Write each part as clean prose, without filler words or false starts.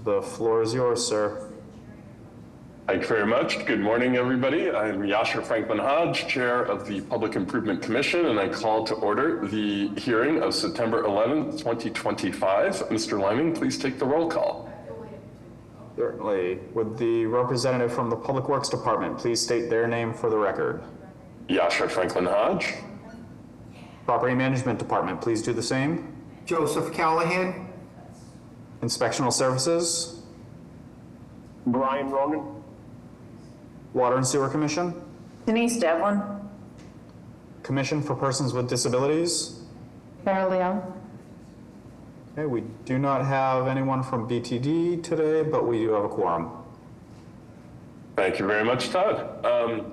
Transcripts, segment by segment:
The floor is yours, sir. Thank you very much. Good morning, everybody. I'm Yasher Franklin Hodge, Chair of the Public Improvement Commission, and I call to order the hearing of September 11th, 2025. Mr. Liming, please take the roll call. Certainly. Would the representative from the Public Works Department please state their name for the record? Yasher Franklin Hodge. Property Management Department, please do the same. Joseph Callahan. Inspectional Services. Brian Rogan. Water and Sewer Commission. Denise Devlin. Commission for Persons with Disabilities. Sarah Leon. Okay, we do not have anyone from BTD today, but we do have a quorum. Thank you very much, Todd.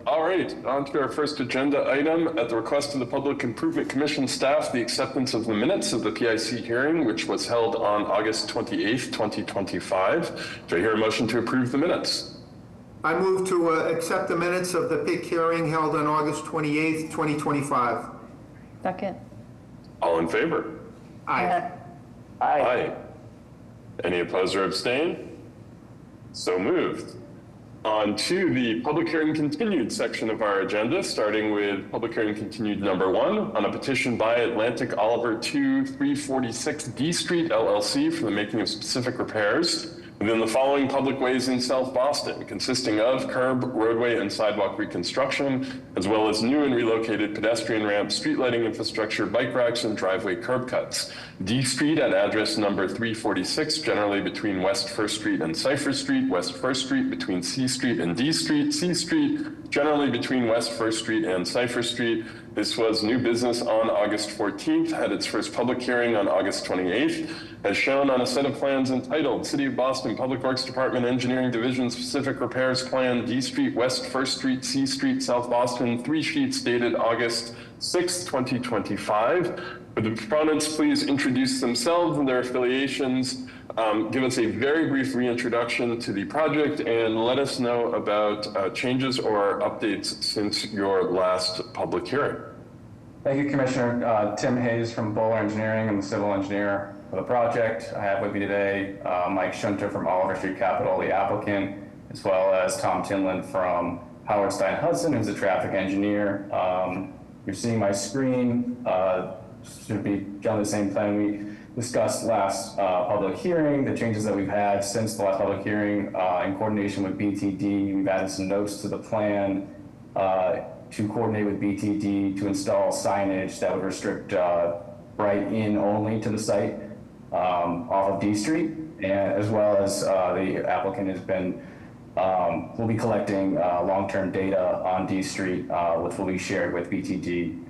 All right, on to our first agenda item. At the request of the Public Improvement Commission staff, the acceptance of the minutes of the PIC hearing, which was held on August 28th, 2025. Do I hear a motion to approve the minutes? I move to accept the minutes of the PIC hearing held on August 28th, 2025. Second. All in favor? Aye. Aye. Any opposed or abstain? So moved. On to the public hearing continued section of our agenda, starting with public hearing continued number 1 on a petition by Atlantic Oliver 2 346 D Street LLC for the making of specific repairs within the following public ways in South Boston, consisting of curb, roadway, and sidewalk reconstruction, as well as new and relocated pedestrian ramps, street lighting infrastructure, bike racks, and driveway curb cuts. D Street at address number 346, generally between West 1st Street and Cypher Street, West 1st Street between C Street and D Street, C Street, generally between West 1st Street and Cypher Street. This was new business on August 14th, had its first public hearing on August 28th, as shown on a set of plans entitled City of Boston Public Works Department Engineering Division Specific Repairs Plan, D Street, West 1st Street, C Street, South Boston, 3 sheets dated August 6th, 2025. Would the proponents please introduce themselves and their affiliations, give us a very brief reintroduction to the project, and let us know about changes or updates since your last public hearing. Thank you, Commissioner. Tim Hayes from Bowler Engineering. I'm the civil engineer for the project. I have with me today Mike Shunter from Oliver Street Capital, the applicant, as well as Tom Tinlin from Howard Stein Hudson, who's a traffic engineer. You're seeing my screen. Should be generally the same plan we discussed last public hearing. The changes that we've had since the last public hearing in coordination with BTD, we've added some notes to the plan to coordinate with BTD to install signage that would restrict right-in only to the site off of D Street, and as well as the applicant has been will be collecting long-term data on D Street, which will be shared with BTD.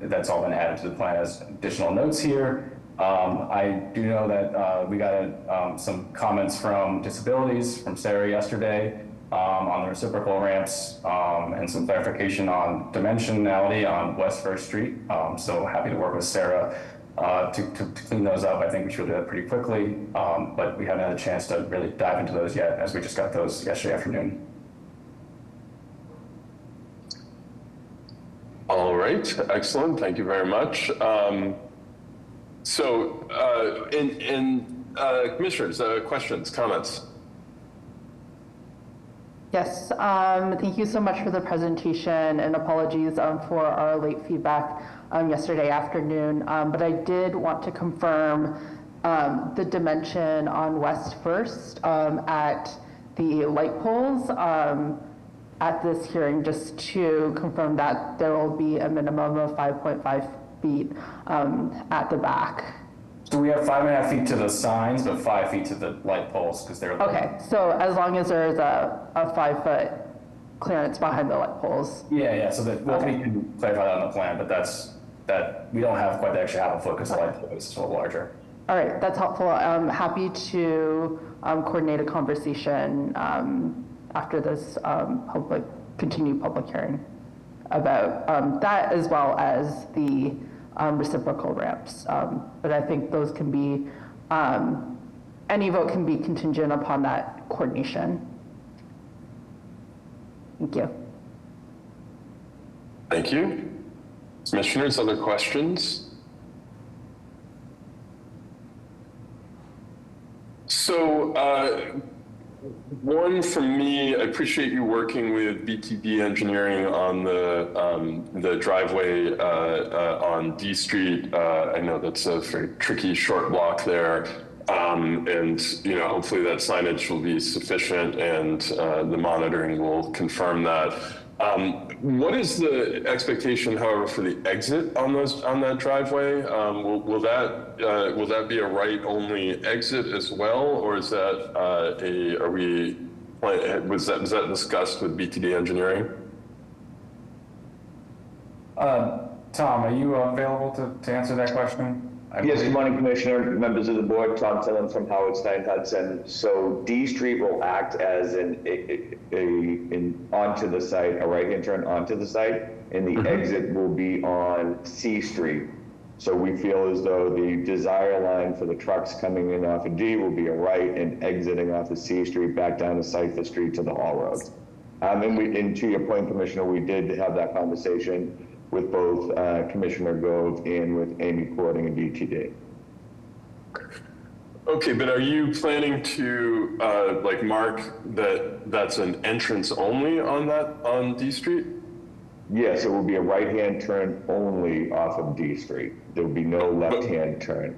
That's all been added to the plan as additional notes here. I do know that we got some comments from disabilities from Sarah yesterday on the reciprocal ramps and some clarification on dimensionality on West 1st Street. So happy to work with Sarah to clean those up. I think we should do that pretty quickly, but we haven't had a chance to really dive into those yet, as we just got those yesterday afternoon. All right, excellent. Thank you very much. Commissioners, questions, comments? Yes, thank you so much for the presentation, and apologies for our late feedback yesterday afternoon. But I did want to confirm the dimension on West 1st at the light poles at this hearing, just to confirm that there will be a minimum of 5.5 feet at the back. So we have 5.5 feet to the signs, but 5 feet to the light poles because they're okay. So as long as there's a 5-foot clearance behind the light poles. Yeah. So that we can clarify that on the plan, but that we don't have quite the extra half a foot because the light pole is a little larger. All right, that's helpful. I'm happy to coordinate a conversation after this continued public hearing about that, as well as the reciprocal ramps. But I think those can be, any vote can be contingent upon that coordination. Thank you. Thank you. Commissioners, other questions? So One from me, I appreciate you working with BTD Engineering on the driveway on D Street. I know that's a very tricky short block there. And, you know, hopefully that signage will be sufficient and the monitoring will confirm that. What is the expectation, however, for the exit on that driveway? Will that be a right-only exit as well, or is that was that discussed with BTD Engineering? Tom, are you available to answer that question? Yes, good morning, Commissioner, members of the board. Tom Tillman from Howard Stein Hudson. So D Street will act as onto the site, a right-hand turn onto the site, and the exit will be on C Street. So we feel as though the desire line for the trucks coming in off of D will be a right and exiting off of C Street back down the Cypher Street to the Hall Road. And to your point, Commissioner, we did have that conversation with both Commissioner Gove and with Amy Cording and BTD. Okay, but are you planning to like mark that's an entrance only on D Street? Yes, it will be a right-hand turn only off of D Street. There will be no left-hand turn.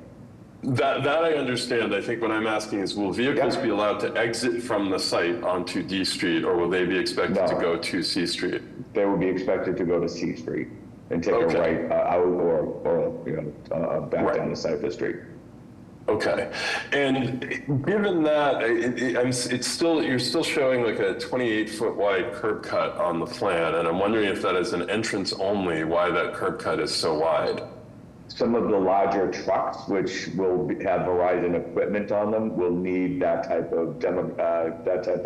That I understand. I think what I'm asking is, will vehicles be allowed to exit from the site onto D Street, or will they be expected to go to C Street? They will be expected to go to C Street and take a right out or back down to Cypher Street. Okay, and given that, you're still showing like a 28-foot wide curb cut on the plan, and I'm wondering if that is an entrance only, why that curb cut is so wide. Some of the larger trucks, which will have Verizon equipment on them, will need that type of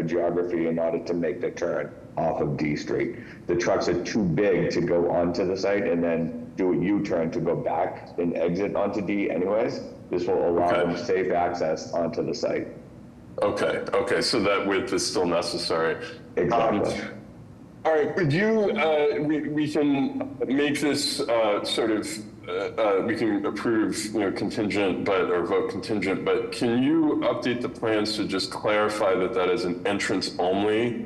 geography in order to make the turn off of D Street. The trucks are too big to go onto the site and then do a U-turn to go back and exit onto D anyways. This will allow them safe access onto the site. Okay, so that width is still necessary. Exactly. All right, would you, we can make this we can approve, contingent, or vote contingent, but can you update the plans to just clarify that is an entrance only,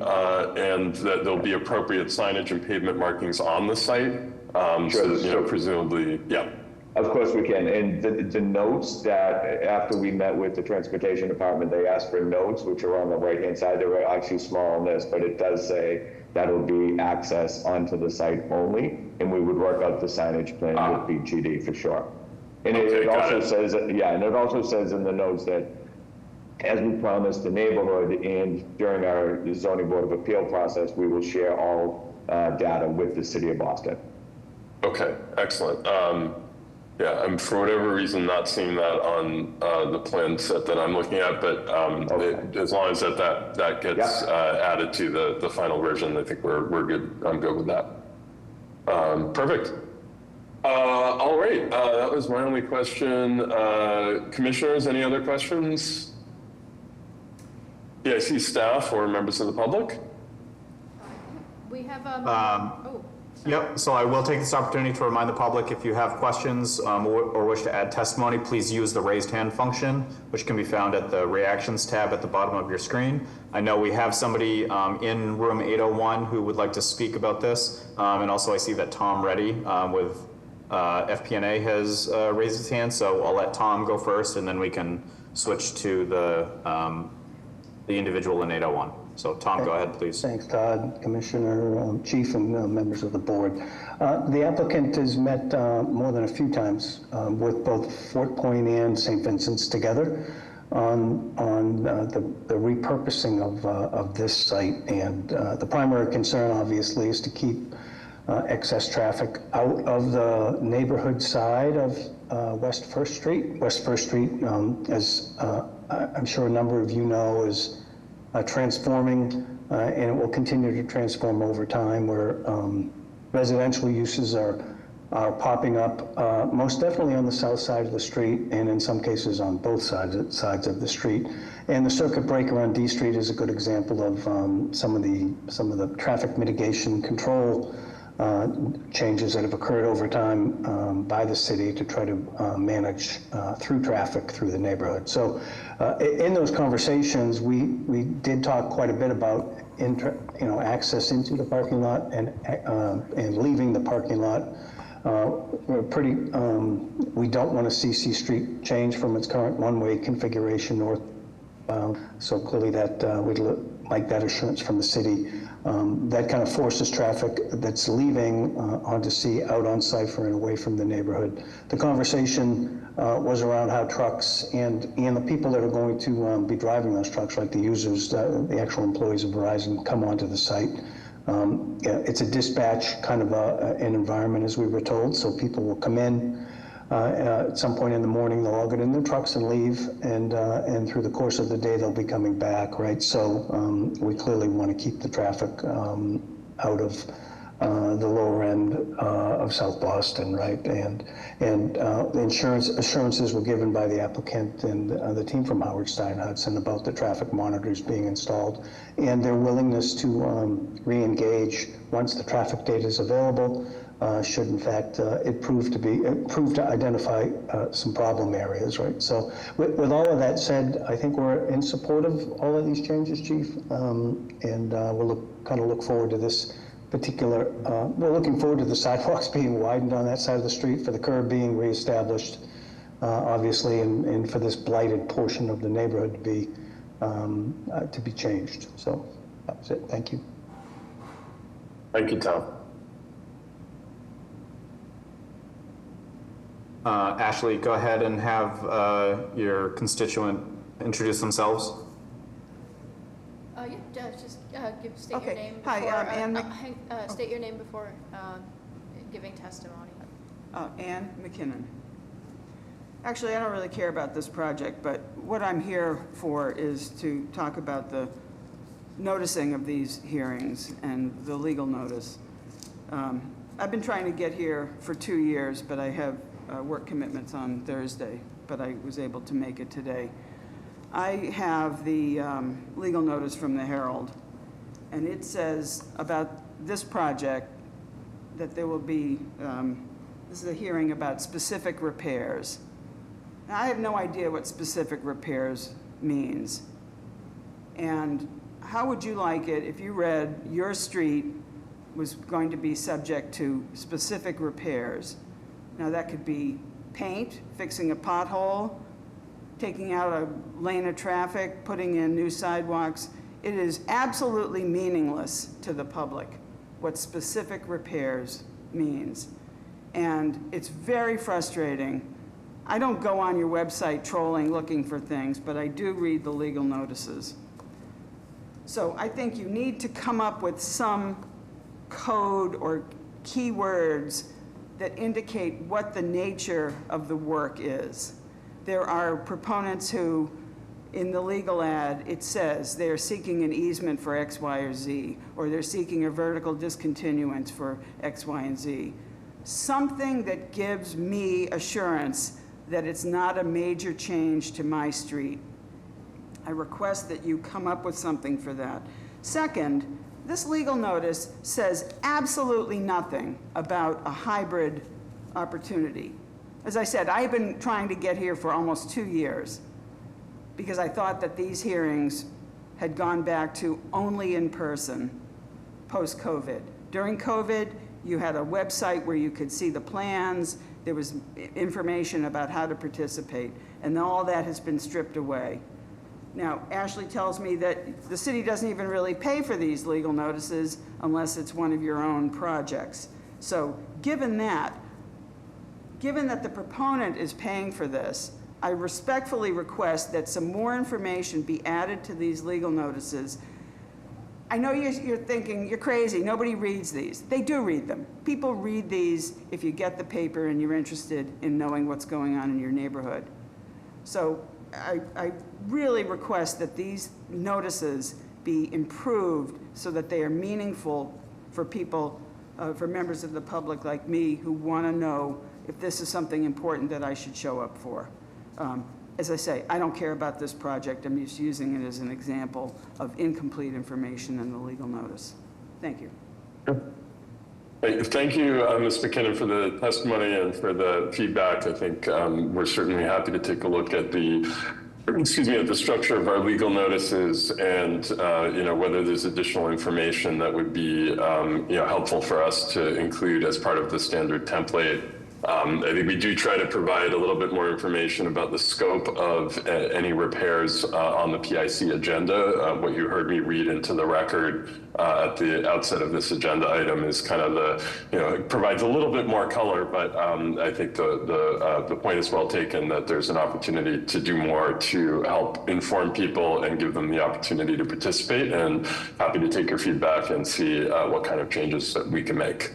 and that there'll be appropriate signage and pavement markings on the site? So presumably, yeah. Of course we can. And the notes that after we met with the transportation department, they asked for notes, which are on the right-hand side. They were actually small on this, but it does say that'll be access onto the site only. And we would work out the signage plan with BTD for sure. And it also says, and it also says in the notes that as we promised the neighborhood and during our zoning board of appeal process, we will share all data with the city of Boston. Okay, excellent. I'm for whatever reason not seeing that on the plan set that I'm looking at, but as long as that gets added to the final version, I think we're good. I'm good with that. Perfect. All right, that was my only question. Commissioners, any other questions? Yeah, I see staff or members of the public. We have Yep, so I will take this opportunity to remind the public, if you have questions or wish to add testimony, please use the raised hand function, which can be found at the reactions tab at the bottom of your screen. I know we have somebody in room 801 who would like to speak about this. And also I see that Tom Reddy with FP&A has raised his hand, so I'll let Tom go first and then we can switch to the individual in 801. So Tom, go ahead, please. Thanks, Todd, Commissioner, Chief, and members of the board. The applicant has met more than a few times with both Fort Point and St. Vincent's together on the repurposing of this site. And the primary concern, obviously, is to keep excess traffic out of the neighborhood side of West First Street. West First Street, as I'm sure a number of you know, is transforming, and it will continue to transform over time, where residential uses are popping up, most definitely on the south side of the street, and in some cases on both sides of the street. And the circuit breaker on D Street is a good example of some of the traffic mitigation control changes that have occurred over time by the city to try to manage through traffic through the neighborhood. So in those conversations, we did talk quite a bit about access into the parking lot and leaving the parking lot. We're pretty, we don't want to see C Street change from its current one-way configuration northbound. So clearly that we'd like that assurance from the city. That kind of forces traffic that's leaving onto C out on Cypher and away from the neighborhood. The conversation was around how trucks and the people that are going to be driving those trucks, like the users, the actual employees of Verizon, come onto the site. It's a dispatch kind of an environment, as we were told, so people will come in at some point in the morning, they'll all get in their trucks and leave, and through the course of the day, they'll be coming back, right? So we clearly want to keep the traffic out of the lower end of South Boston, right? And the assurances were given by the applicant and the team from Howard Stein Hudson about the traffic monitors being installed and their willingness to re-engage once the traffic data is available, should in fact it prove to identify some problem areas, right? So with all of that said, I think we're in support of all of these changes, Chief, and we'll kind of look forward to this particular, we're looking forward to the sidewalks being widened on that side of the street, for the curb being reestablished, obviously, and for this blighted portion of the neighborhood to be changed. So that's it. Thank you. Thank you, Tom. Ashley, go ahead and have your constituent introduce themselves. State your name. Hi, before, state your name before giving testimony. Ann McKinnon. Actually, I don't really care about this project, but what I'm here for is to talk about the noticing of these hearings and the legal notice. I've been trying to get here for 2 years, but I have work commitments on Thursday, but I was able to make it today. I have the legal notice from the Herald, and it says about this project that there will be, this is a hearing about specific repairs. Now, I have no idea what specific repairs means. And how would you like it if you read your street was going to be subject to specific repairs? Now, that could be paint, fixing a pothole, taking out a lane of traffic, putting in new sidewalks. It is absolutely meaningless to the public what specific repairs means. And it's very frustrating. I don't go on your website trolling looking for things, but I do read the legal notices. So I think you need to come up with some code or keywords that indicate what the nature of the work is. There are proponents who, in the legal ad, it says they're seeking an easement for X, Y, or Z, or they're seeking a vertical discontinuance for X, Y, and Z. Something that gives me assurance that it's not a major change to my street. I request that you come up with something for that. Second, this legal notice says absolutely nothing about a hybrid opportunity. As I said, I've been trying to get here for almost 2 years because I thought that these hearings had gone back to only in person post-COVID. During COVID, you had a website where you could see the plans, there was information about how to participate, and all that has been stripped away. Now, Ashley tells me that the city doesn't even really pay for these legal notices unless it's one of your own projects. So given that the proponent is paying for this, I respectfully request that some more information be added to these legal notices. I know you're thinking, you're crazy, nobody reads these. They do read them. People read these if you get the paper and you're interested in knowing what's going on in your neighborhood. So I really request that these notices be improved so that they are meaningful for people, for members of the public like me who want to know if this is something important that I should show up for. As I say, I don't care about this project. I'm just using it as an example of incomplete information in the legal notice. Thank you. Thank you, Ms. McKinnon, for the testimony and for the feedback. I think we're certainly happy to take a look at the structure of our legal notices and, whether there's additional information that would be, helpful for us to include as part of the standard template. I think we do try to provide a little bit more information about the scope of any repairs on the PIC agenda. What you heard me read into the record at the outset of this agenda item is kind of it provides a little bit more color, but I think the point is well taken that there's an opportunity to do more to help inform people and give them the opportunity to participate, and happy to take your feedback and see what kind of changes that we can make.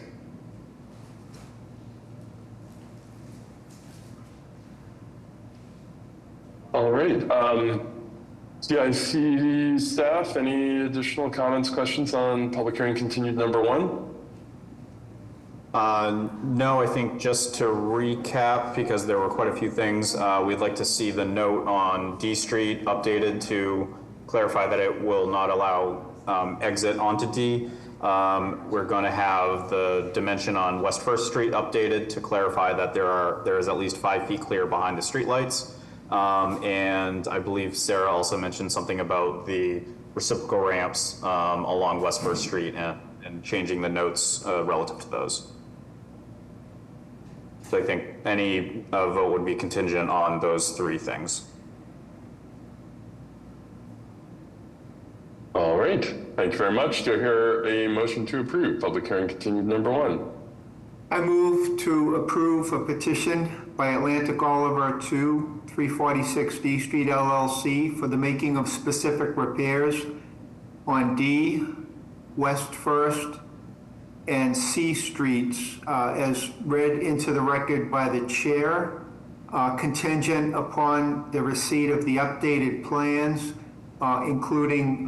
All right. CIC staff, any additional comments, questions on public hearing continued number 1? No, I think just to recap, because there were quite a few things, we'd like to see the note on D Street updated to clarify that it will not allow exit onto D. We're going to have the dimension on West First Street updated to clarify that there is at least 5 feet clear behind the streetlights. And I believe Sarah also mentioned something about the reciprocal ramps along West First Street and changing the notes relative to those. So I think any vote would be contingent on those 3 things. All right, thank you very much. Do I hear a motion to approve public hearing continued number 1? I move to approve a petition by Atlantic Oliver 2, 346 D Street LLC for the making of specific repairs on D, West First, and C Streets as read into the record by the chair, contingent upon the receipt of the updated plans, including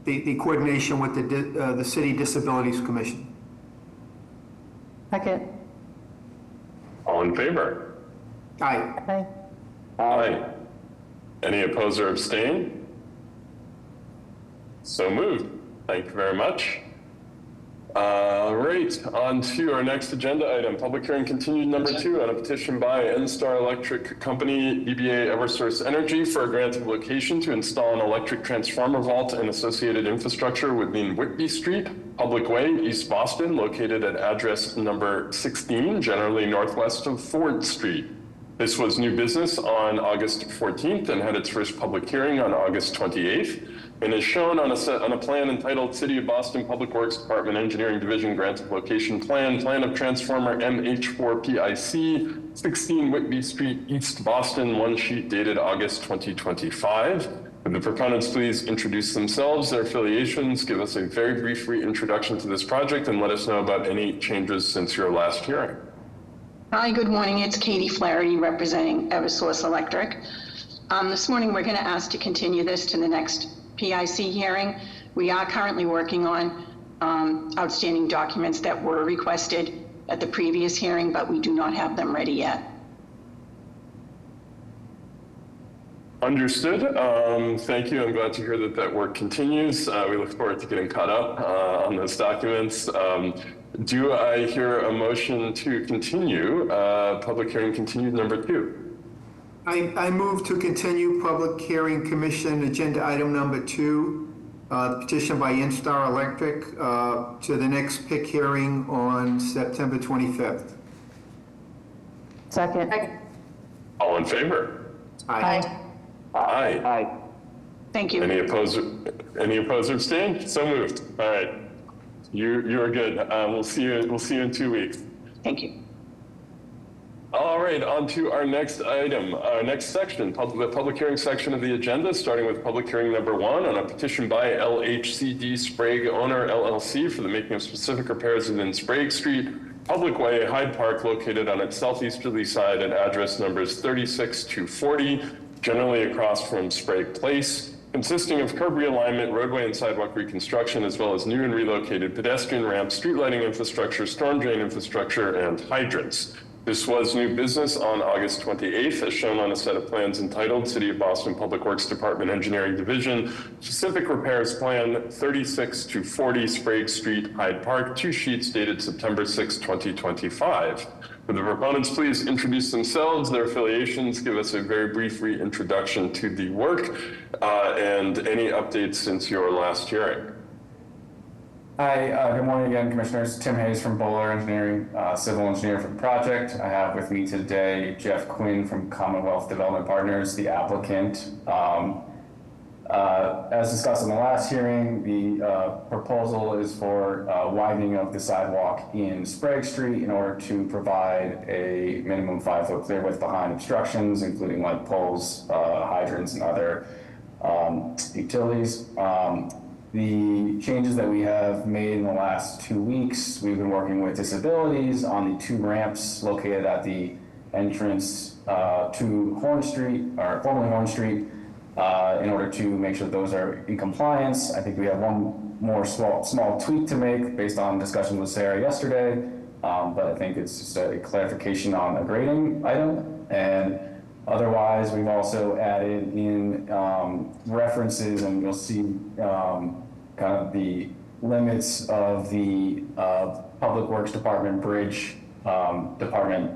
the coordination with the City Disabilities Commission. Second. All in favor? Aye. Aye. Aye. Any opposed or abstain? So moved. Thank you very much. All right, on to our next agenda item, public hearing continued number 2 on a petition by NStar Electric Company, DBA Eversource Energy, for a grant of location to install an electric transformer vault and associated infrastructure within Whitby Street, Public Way, East Boston, located at address number 16, generally northwest of Ford Street. This was new business on August 14th and had its first public hearing on August 28th. And is shown on a plan entitled City of Boston Public Works Department Engineering Division Grant of Location Plan of Transformer MH4PIC, 16 Whitby Street, East Boston, one sheet dated August 2025. Would the proponents please introduce themselves, their affiliations, give us a very brief reintroduction to this project, and let us know about any changes since your last hearing. Hi, good morning. It's Katie Flaherty representing Eversource Electric. This morning we're going to ask to continue this to the next PIC hearing. We are currently working on outstanding documents that were requested at the previous hearing, but we do not have them ready yet. Understood. Thank you. I'm glad to hear that that work continues. We look forward to getting caught up on those documents. Do I hear a motion to continue public hearing continued number 2? I move to continue public hearing commission agenda item number 2, petition by NStar Electric to the next PIC hearing on September 25th. Second. All in favor? Aye. Aye. Aye. Thank you. Any opposed or abstain? So moved. All right. You are good. We'll see you in 2 weeks. Thank you. All right, on to our next item, our next section, the public hearing section of the agenda, starting with public hearing number 1 on a petition by LHCD Sprague Owner LLC for the making of specific repairs within Sprague Street, Public Way, Hyde Park, located on its southeasterly side at address numbers 36 to 40, generally across from Sprague Place, consisting of curb realignment, roadway and sidewalk reconstruction, as well as new and relocated pedestrian ramps, street lighting infrastructure, storm drain infrastructure, and hydrants. This was new business on August 28th, as shown on a set of plans entitled City of Boston Public Works Department Engineering Division, Specific Repairs Plan 36 to 40 Sprague Street, Hyde Park, 2 sheets dated September 6, 2025. Would the proponents please introduce themselves, their affiliations, give us a very brief reintroduction to the work, and any updates since your last hearing. Hi, good morning again, Commissioners. Tim Hayes from Bowler Engineering, civil engineer for the project. I have with me today Jeff Quinn from Commonwealth Development Partners, the applicant. As discussed in the last hearing, the proposal is for widening of the sidewalk in Sprague Street in order to provide a minimum 5-foot clear width behind obstructions, including light poles, hydrants, and other utilities. The changes that we have made in the last 2 weeks, we've been working with Disabilities on the 2 ramps located at the entrance to Horn Street, or formerly Horn Street, in order to make sure those are in compliance. I think we have one more small tweak to make based on discussion with Sarah yesterday, but I think it's just a clarification on a grading item. And otherwise, we've also added in references, and you'll see kind of the limits of the Public Works Department bridge department,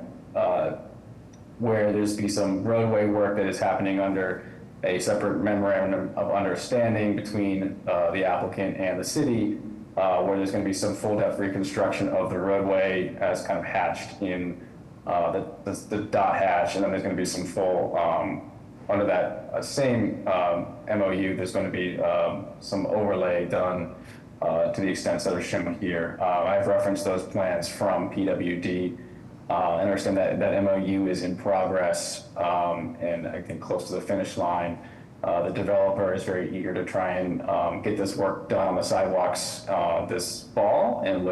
where there's be some roadway work that is happening under a separate memorandum of understanding between the applicant and the city, where there's going to be some full depth reconstruction of the roadway as kind of hatched in the dot hatch, and then there's going to be some full under that same MOU, there's going to be some overlay done to the extents that are shown here. I've referenced those plans from PWD. I understand that MOU is in progress and I think close to the finish line. The developer is very eager to try and get this work done on the sidewalks this fall, and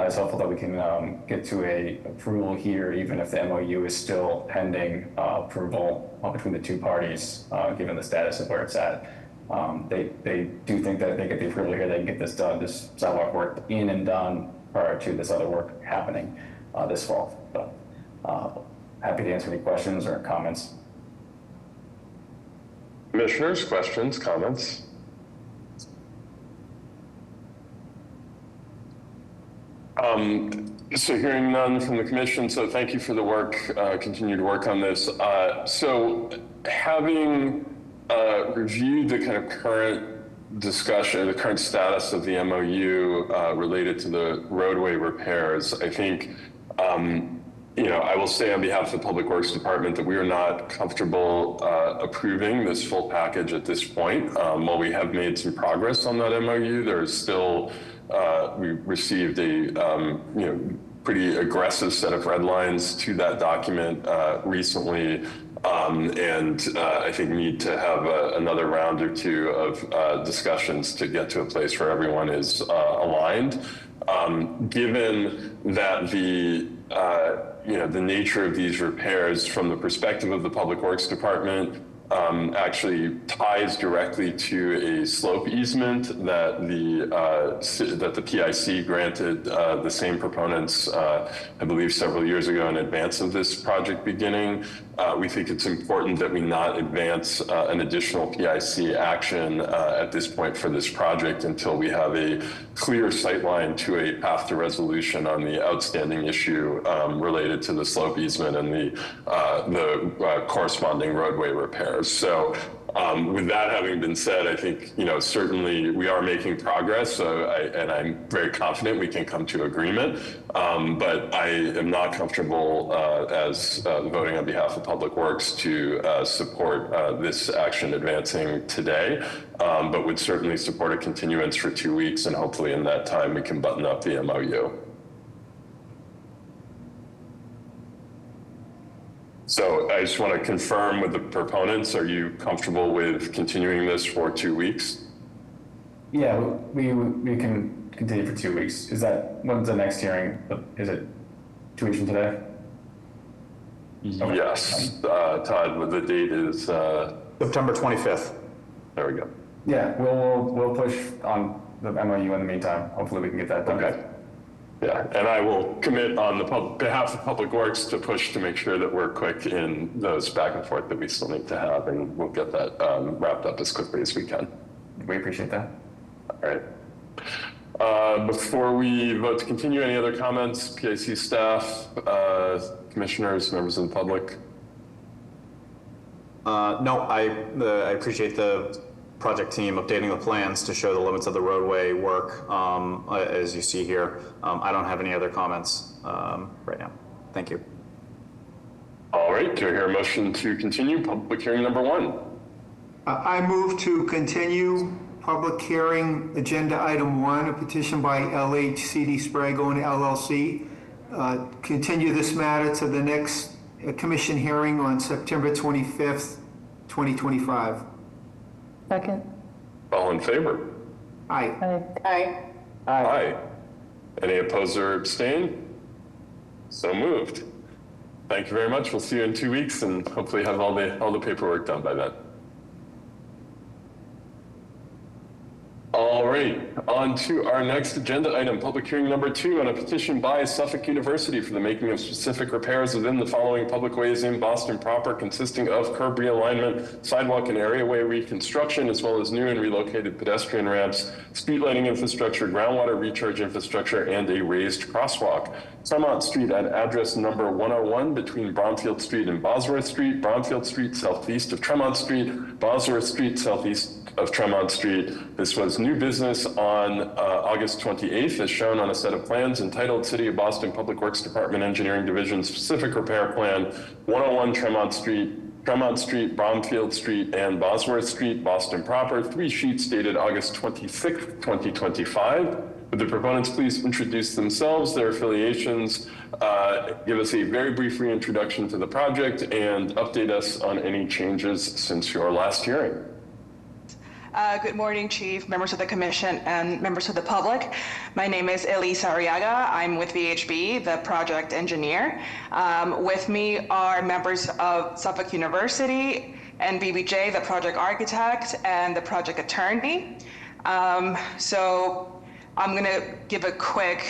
it's hopeful that we can get to a approval here, even if the MOU is still pending approval between the 2 parties, given the status of where it's at. They do think that if they get the approval here, they can get this done, this sidewalk work in and done prior to this other work happening this fall. But happy to answer any questions or comments. Commissioners, questions, comments? So hearing none from the commission, so thank you for the work, continued work on this. So having reviewed the kind of current discussion, the current status of the MOU related to the roadway repairs, I think, I will say on behalf of the Public Works Department that we are not comfortable approving this full package at this point. While we have made some progress on that MOU, there is still we received a pretty aggressive set of red lines to that document recently, and I think need to have another round or 2 of discussions to get to a place where everyone is aligned. Given that the nature of these repairs from the perspective of the Public Works Department actually ties directly to a slope easement that the PIC granted the same proponents, I believe, several years ago in advance of this project beginning. We think it's important that we not advance an additional PIC action at this point for this project until we have a clear sightline to a path to resolution on the outstanding issue related to the slope easement and the corresponding roadway repairs. So with that having been said, I think, certainly we are making progress, and I'm very confident we can come to agreement, but I am not comfortable as voting on behalf of Public Works to support this action advancing today, but would certainly support a continuance for 2 weeks, and hopefully in that time we can button up the MOU. So I just want to confirm with the proponents, are you comfortable with continuing this for 2 weeks? Yeah, we can continue for 2 weeks. When's the next hearing? Is it 2 weeks from today? Okay. Yes, Todd, the date is September 25th. There we go. Yeah, we'll push on the MOU in the meantime. Hopefully we can get that done. Okay. Yeah, and I will commit on the behalf of Public Works to push to make sure that we're quick in those back and forth that we still need to have, and we'll get that wrapped up as quickly as we can. We appreciate that. All right. Before we vote to continue, any other comments, PIC staff, commissioners, members of the public? No, I appreciate the project team updating the plans to show the limits of the roadway work, as you see here. I don't have any other comments right now. Thank you. All right, do I hear a motion to continue public hearing number 1? I move to continue public hearing agenda item 1, a petition by LHCD Sprague-Owen LLC. Continue this matter to the next commission hearing on September 25th, 2025. Second. All in favor? Aye. Aye. Aye. Any opposed or abstain? So moved. Thank you very much. We'll see you in 2 weeks and hopefully have all the paperwork done by then. All right, on to our next agenda item, public hearing number 2 on a petition by Suffolk University for the making of specific repairs within the following public ways in Boston proper, consisting of curb realignment, sidewalk and areaway reconstruction, as well as new and relocated pedestrian ramps, street lighting infrastructure, groundwater recharge infrastructure, and a raised crosswalk. Tremont Street at address number 101 between Bromfield Street and Bosworth Street, Bromfield Street southeast of Tremont Street, Bosworth Street southeast of Tremont Street. This was new business on August 28th, as shown on a set of plans entitled City of Boston Public Works Department Engineering Division Specific Repair Plan, 101 Tremont Street, Bromfield Street, and Bosworth Street, Boston proper. 3 sheets dated August 26th, 2025. Would the proponents please introduce themselves, their affiliations, give us a very brief reintroduction to the project, and update us on any changes since your last hearing. Good morning, Chief, members of the Commission, and members of the public. My name is Elisa Arriaga. I'm with VHB, the project engineer. With me are members of Suffolk University and BBJ, the project architect, and the project attorney. So I'm going to give a quick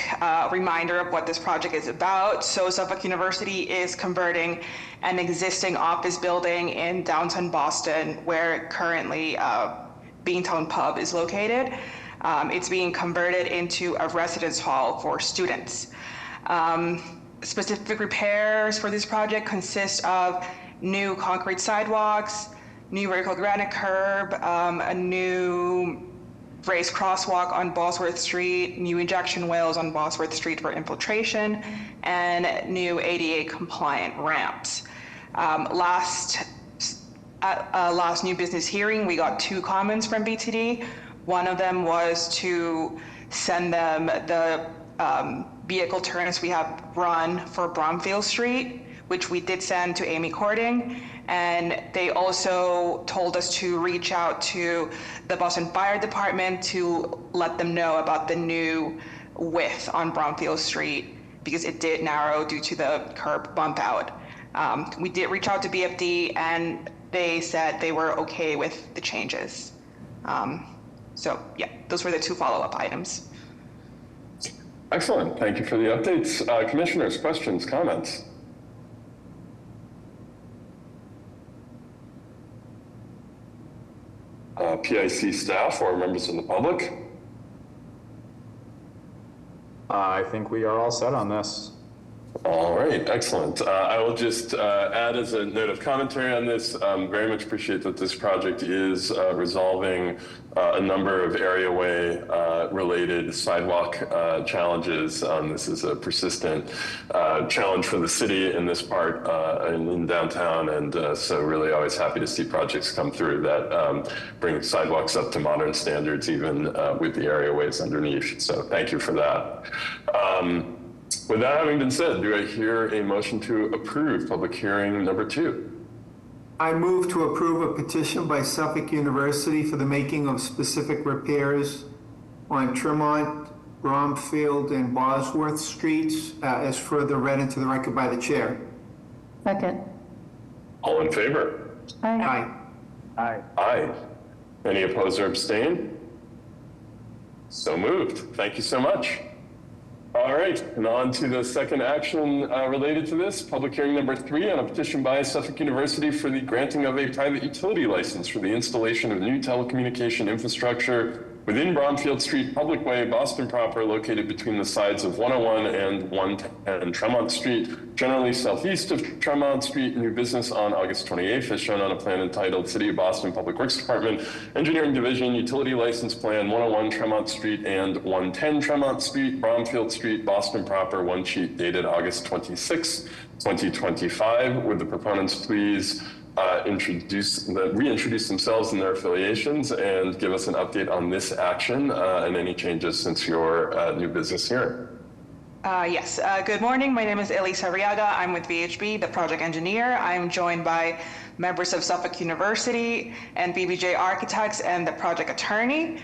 reminder of what this project is about. So Suffolk University is converting an existing office building in downtown Boston where currently Beantown Pub is located. It's being converted into a residence hall for students. Specific repairs for this project consist of new concrete sidewalks, new vertical granite curb, a new raised crosswalk on Bosworth Street, new injection wells on Bosworth Street for infiltration, and new ADA compliant ramps. Last new business hearing, we got 2 comments from BTD. One of them was to send them the vehicle turns we have run for Bromfield Street, which we did send to Amy Cording. And they also told us to reach out to the Boston Fire Department to let them know about the new width on Bromfield Street, because it did narrow due to the curb bump out. We did reach out to BFD, and they said they were okay with the changes. So yeah, those were the 2 follow-up items. Excellent, thank you for the updates. Commissioners, questions, comments? PIC staff or members of the public? I think we are all set on this. All right, excellent. I will just add as a note of commentary on this, very much appreciate that this project is resolving a number of areaway related sidewalk challenges. This is a persistent challenge for the city in this part in downtown, and so really always happy to see projects come through that bring sidewalks up to modern standards, even with the areaways underneath. So thank you for that. With that having been said, do I hear a motion to approve public hearing number 2? I move to approve a petition by Suffolk University for the making of specific repairs on Tremont, Bromfield, and Bosworth Streets, as further read into the record by the chair. Second. All in favor? Aye. Aye. Aye. Any opposed or abstain? So moved. Thank you so much. All right, and on to the second action related to this, public hearing number 3 on a petition by Suffolk University for the granting of a private utility license for the installation of new telecommunication infrastructure within Bromfield Street Public Way, Boston proper, located between the sides of 101 and 110 Tremont Street, generally southeast of Tremont Street. New business on August 28th, as shown on a plan entitled City of Boston Public Works Department, Engineering Division, Utility License Plan, 101 Tremont Street and 110 Tremont Street, Bromfield Street, Boston proper, one sheet dated August 26, 2025. Would the proponents please reintroduce themselves and their affiliations and give us an update on this action and any changes since your new business hearing. Yes. Good morning. My name is Elisa Arriaga. I'm with VHB, the project engineer. I'm joined by members of Suffolk University and BBJ Architects and the project attorney.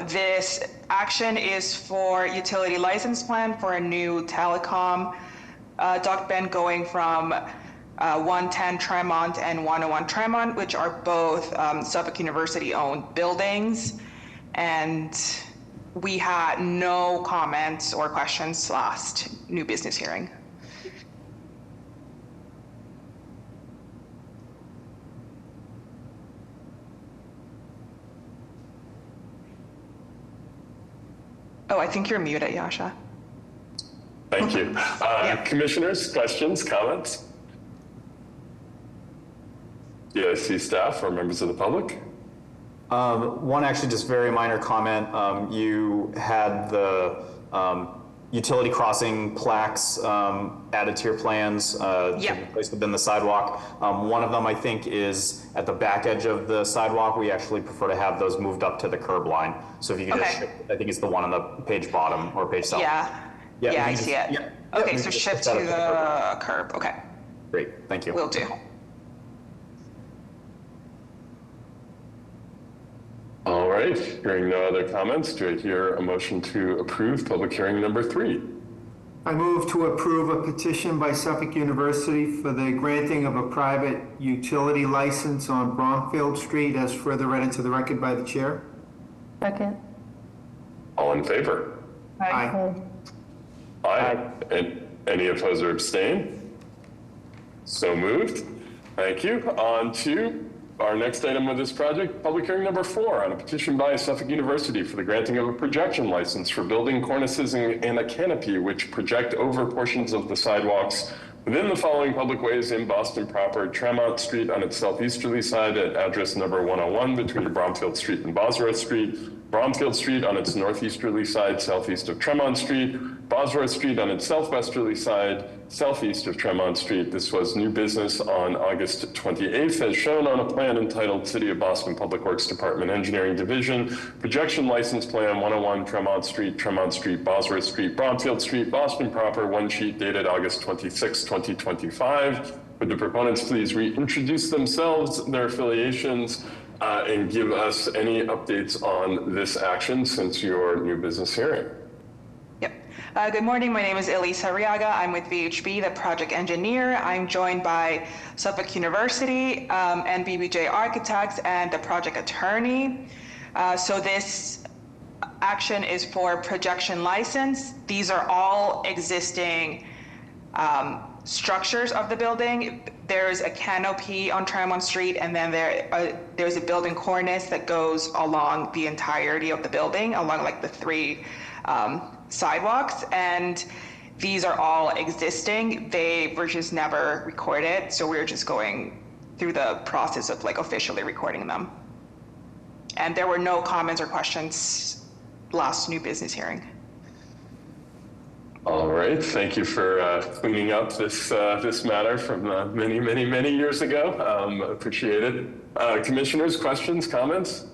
This action is for utility license plan for a new telecom duct band going from 110 Tremont and 101 Tremont, which are both Suffolk University owned buildings. And we had no comments or questions last new business hearing. Oh, I think you're muted, Yasha. Thank you. Commissioners, questions, comments? DIC staff or members of the public? One actually just very minor comment. You had the utility crossing plaques added to your plans to be placed within the sidewalk. One of them, I think, is at the back edge of the sidewalk. We actually prefer to have those moved up to the curb line. So if you could just shift, I think it's the one on the page bottom or page south. Yeah, I see it. Yeah. Okay, so shift to the curb. Okay. Great, thank you. Will do. All right, hearing no other comments, do I hear a motion to approve public hearing number 3? I move to approve a petition by Suffolk University for the granting of a private utility license on Bromfield Street as further read into the record by the chair. Second. All in favor? Aye. Aye. And any opposed or abstain? So moved. Thank you. On to our next item of this project, public hearing number 4 on a petition by Suffolk University for the granting of a projection license for building cornices and a canopy which project over portions of the sidewalks within the following public ways in Boston proper: Tremont Street on its southeasterly side at address number 101 between Bromfield Street and Bosworth Street, Bromfield Street on its northeasterly side southeast of Tremont Street, Bosworth Street on its southwesterly side southeast of Tremont Street. This was new business on August 28th, as shown on a plan entitled City of Boston Public Works Department Engineering Division, Projection License Plan 101 Tremont Street, Bosworth Street, Bromfield Street, Boston proper, one sheet dated August 26, 2025. Would the proponents please reintroduce themselves, their affiliations, and give us any updates on this action since your new business hearing? Good morning. My name is Elisa Arriaga. I'm with VHB, the project engineer. I'm joined by Suffolk University and BBJ Architects and the project attorney. So this action is for projection license. These are all existing structures of the building. There's a canopy on Tremont Street, and then there's a building cornice that goes along the entirety of the building, along like the 3 sidewalks, and these are all existing. They were just never recorded, so we're just going through the process of like officially recording them. And there were no comments or questions last new business hearing. All right, thank you for cleaning up this matter from many years ago. Appreciate it. Commissioners, questions, comments?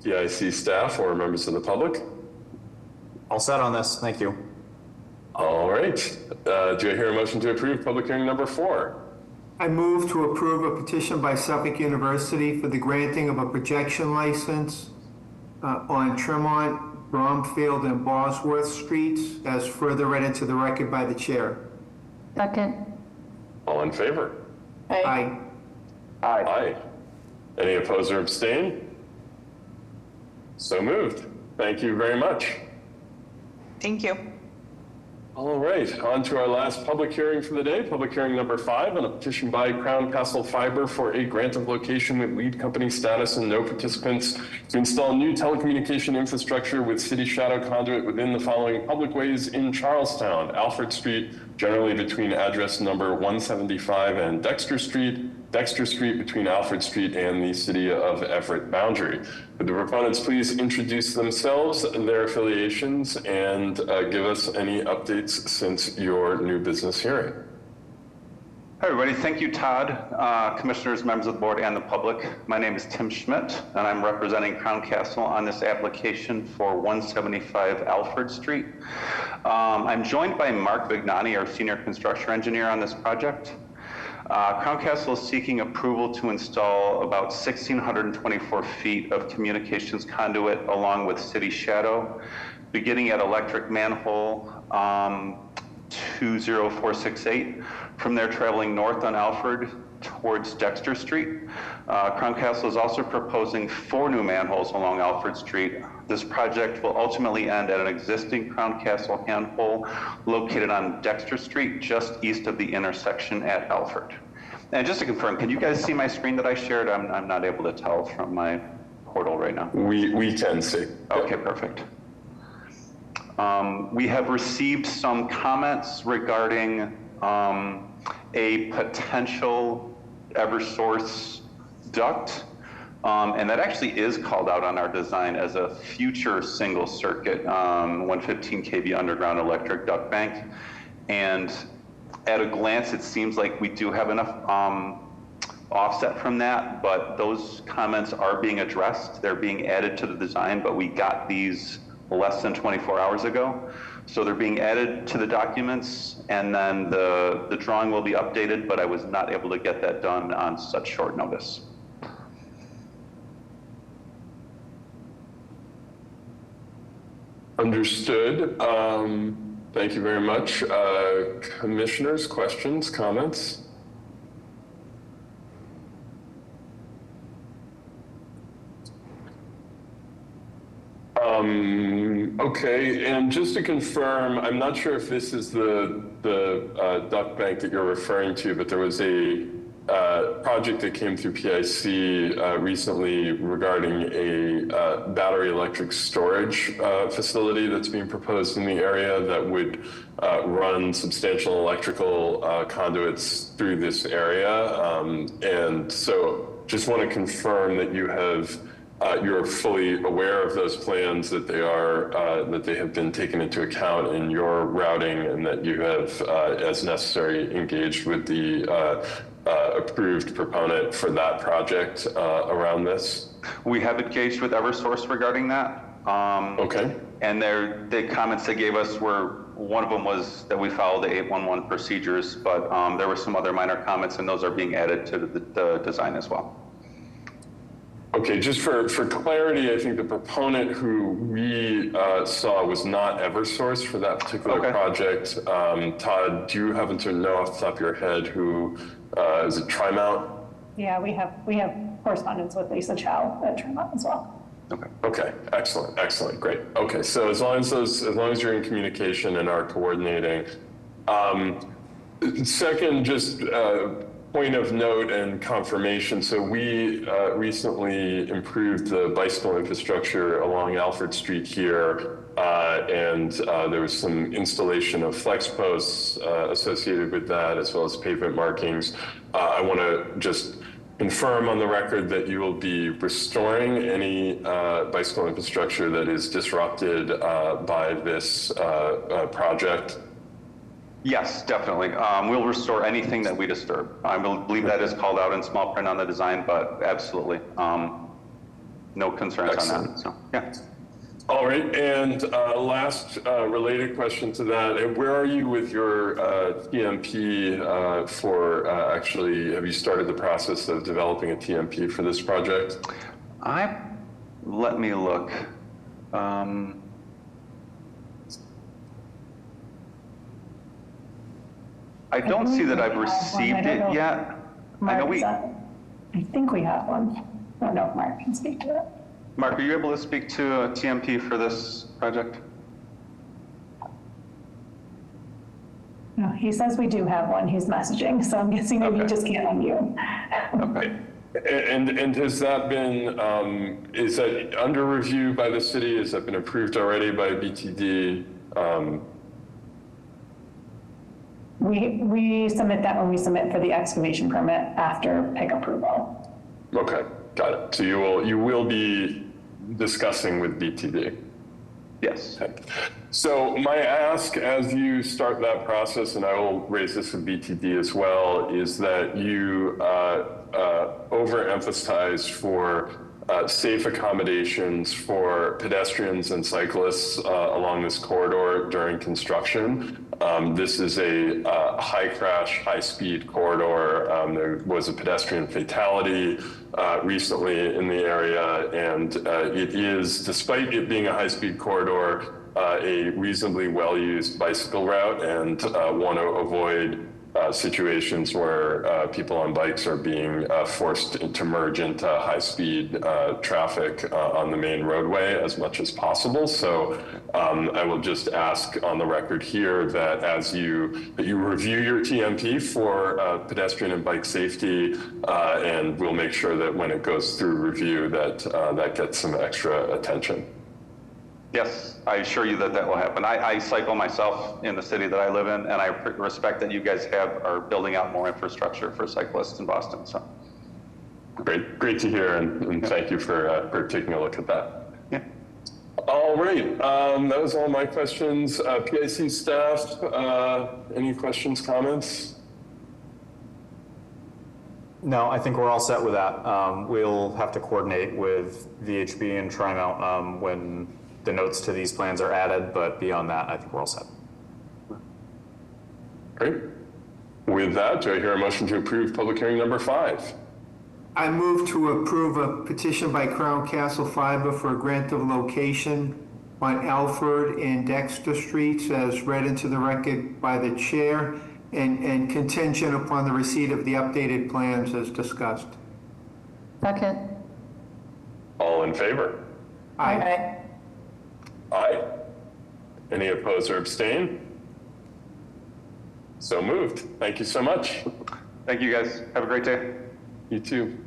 DIC staff or members of the public? All set on this, thank you. All right, do I hear a motion to approve public hearing number 4? I move to approve a petition by Suffolk University for the granting of a projection license on Tremont, Bromfield, and Bosworth Streets as further read into the record by the chair. Second. All in favor? Aye. Aye. Any opposed or abstain? So moved. Thank you very much. Thank you. All right, on to our last public hearing for the day, public hearing number 5 on a petition by Crown Castle Fiber for a grant of location with lead company status and no participants to install new telecommunication infrastructure with city shadow conduit within the following public ways in Charlestown: Alfred Street, generally between address number 175 and Dexter Street between Alfred Street and the city of Everett boundary. Would the proponents please introduce themselves, their affiliations, and give us any updates since your new business hearing? Hi, everybody. Thank you, Todd, commissioners, members of the board, and the public. My name is Tim Schmidt, and I'm representing Crown Castle on this application for 175 Alfred Street. I'm joined by Mark Vignani, our senior construction engineer on this project. Crown Castle is seeking approval to install about 1,624 feet of communications conduit along with city shadow, beginning at electric manhole 20468. From there, traveling north on Alfred towards Dexter Street. Crown Castle is also proposing 4 new manholes along Alfred Street. This project will ultimately end at an existing Crown Castle handhole located on Dexter Street, just east of the intersection at Alfred. And just to confirm, can you guys see my screen that I shared? I'm not able to tell from my portal right now. We can see. Okay, perfect. We have received some comments regarding a potential Eversource duct, and that actually is called out on our design as a future single circuit 115 kV underground electric duct bank. And at a glance, it seems like we do have enough offset from that, but those comments are being addressed. They're being added to the design, but we got these less than 24 hours ago. So they're being added to the documents, and then the drawing will be updated, but I was not able to get that done on such short notice. Understood. Thank you very much. Commissioners, questions, comments? Okay, and just to confirm, I'm not sure if this is the duct bank that you're referring to, but there was a project that came through PIC recently regarding a battery electric storage facility that's being proposed in the area that would run substantial electrical conduits through this area. And so just want to confirm that you have you're fully aware of those plans, that they have been taken into account in your routing, and that you have, as necessary, engaged with the approved proponent for that project around this? We have engaged with Eversource regarding that. Okay. And the comments they gave us were, one of them was that we followed the 811 procedures, but there were some other minor comments, and those are being added to the design as well. Okay, just for clarity, I think the proponent who we saw was not Eversource for that particular project. Todd, do you happen to know off the top of your head who, is it Trimount? Yeah, we have correspondence with Lisa Chow at Trimount as well. Okay, excellent, great. Okay, so as long as you're in communication and are coordinating. Second, just point of note and confirmation. So we recently improved the bicycle infrastructure along Alfred Street here, and there was some installation of flex posts associated with that, as well as pavement markings. I want to just confirm on the record that you will be restoring any bicycle infrastructure that is disrupted by this project. Yes, definitely. We'll restore anything that we disturb. I believe that is called out in small print on the design, but absolutely. No concerns on that. So, yeah. All right, and last related question to that, where are you with your TMP for actually, have you started the process of developing a TMP for this project? Let me look. I don't see that I've received it yet. I think we have one. I don't know if Mark can speak to it. Mark, are you able to speak to a TMP for this project? No, he says we do have one. He's messaging, so I'm guessing maybe he just can't unmute. Okay. And has that been, is that under review by the city? Has that been approved already by BTD? We submit that when we submit for the excavation permit after PIC approval. Okay, got it. So you will be discussing with BTD? Yes. Okay. So my ask as you start that process, and I will raise this with BTD as well, is that you overemphasize for safe accommodations for pedestrians and cyclists along this corridor during construction. This is a high crash, high speed corridor. There was a pedestrian fatality recently in the area, and it is, despite it being a high speed corridor, a reasonably well-used bicycle route, and want to avoid situations where people on bikes are being forced to merge into high-speed traffic on the main roadway as much as possible. So I will just ask on the record here that as you review your TMP for pedestrian and bike safety, and we'll make sure that when it goes through review that that gets some extra attention. Yes, I assure you that that will happen. I cycle myself in the city that I live in, and I respect that you guys are building out more infrastructure for cyclists in Boston. So great to hear, and thank you for taking a look at that. Yeah. All right, that was all my questions. PIC staff, any questions, comments? No, I think we're all set with that. We'll have to coordinate with VHB and Trimount when the notes to these plans are added, but beyond that, I think we're all set. Great. With that, do I hear a motion to approve public hearing number 5? I move to approve a petition by Crown Castle Fiber for a grant of location on Alfred and Dexter Streets as read into the record by the chair and contingent upon the receipt of the updated plans as discussed. Second. All in favor? Aye. Aye. Any opposed or abstain? So moved. Thank you so much. Thank you, guys. Have a great day. You too.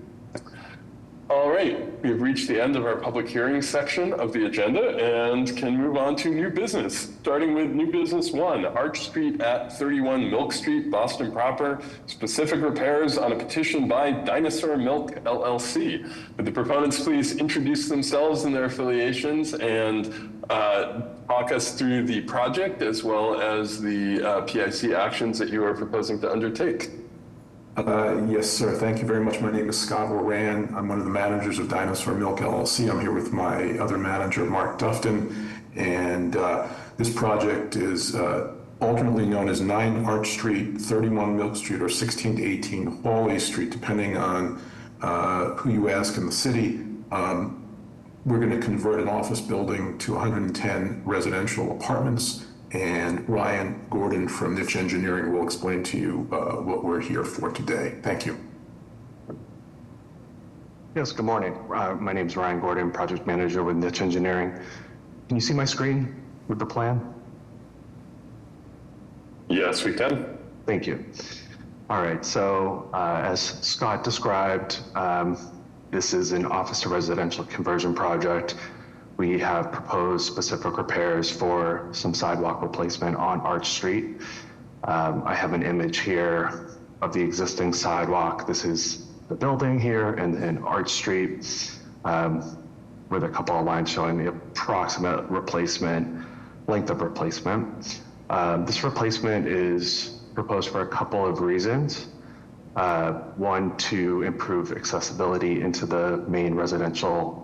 All right, we've reached the end of our public hearing section of the agenda and can move on to new business, starting with new business 1, Arch Street at 31 Milk Street, Boston proper, specific repairs on a petition by Dinosaur Milk LLC. Would the proponents please introduce themselves and their affiliations and talk us through the project as well as the PIC actions that you are proposing to undertake? Yes, sir. Thank you very much. My name is Scott Oran. I'm one of the managers of Dinosaur Milk LLC. I'm here with my other manager, Mark Dufton. And this project is alternately known as 9 Arch Street, 31 Milk Street, or 16 to 18 Hawley Street, depending on who you ask in the city. We're going to convert an office building to 110 residential apartments. And Ryan Gordon from Niche Engineering will explain to you what we're here for today. Thank you. Yes, good morning. My name is Ryan Gordon, project manager with Niche Engineering. Can you see my screen with the plan? Yes, we can. Thank you. All right, so as Scott described, this is an office to residential conversion project. We have proposed specific repairs for some sidewalk replacement on Arch Street. I have an image here of the existing sidewalk. This is the building here and Arch Street with a couple of lines showing the approximate replacement, length of replacement. This replacement is proposed for a couple of reasons. One, to improve accessibility into the main residential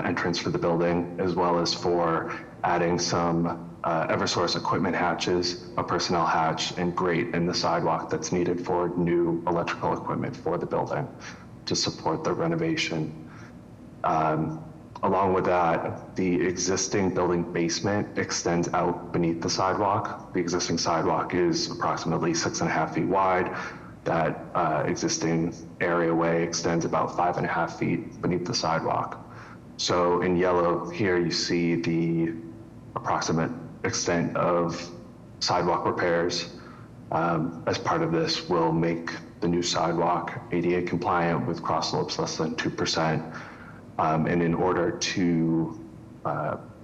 entrance for the building, as well as for adding some Eversource equipment hatches, a personnel hatch, and grate in the sidewalk that's needed for new electrical equipment for the building to support the renovation. Along with that, the existing building basement extends out beneath the sidewalk. The existing sidewalk is approximately 6.5 feet wide. That existing areaway extends about 5.5 feet beneath the sidewalk. So in yellow here, you see the approximate extent of sidewalk repairs. As part of this, we'll make the new sidewalk ADA compliant with cross slopes less than 2%. And in order to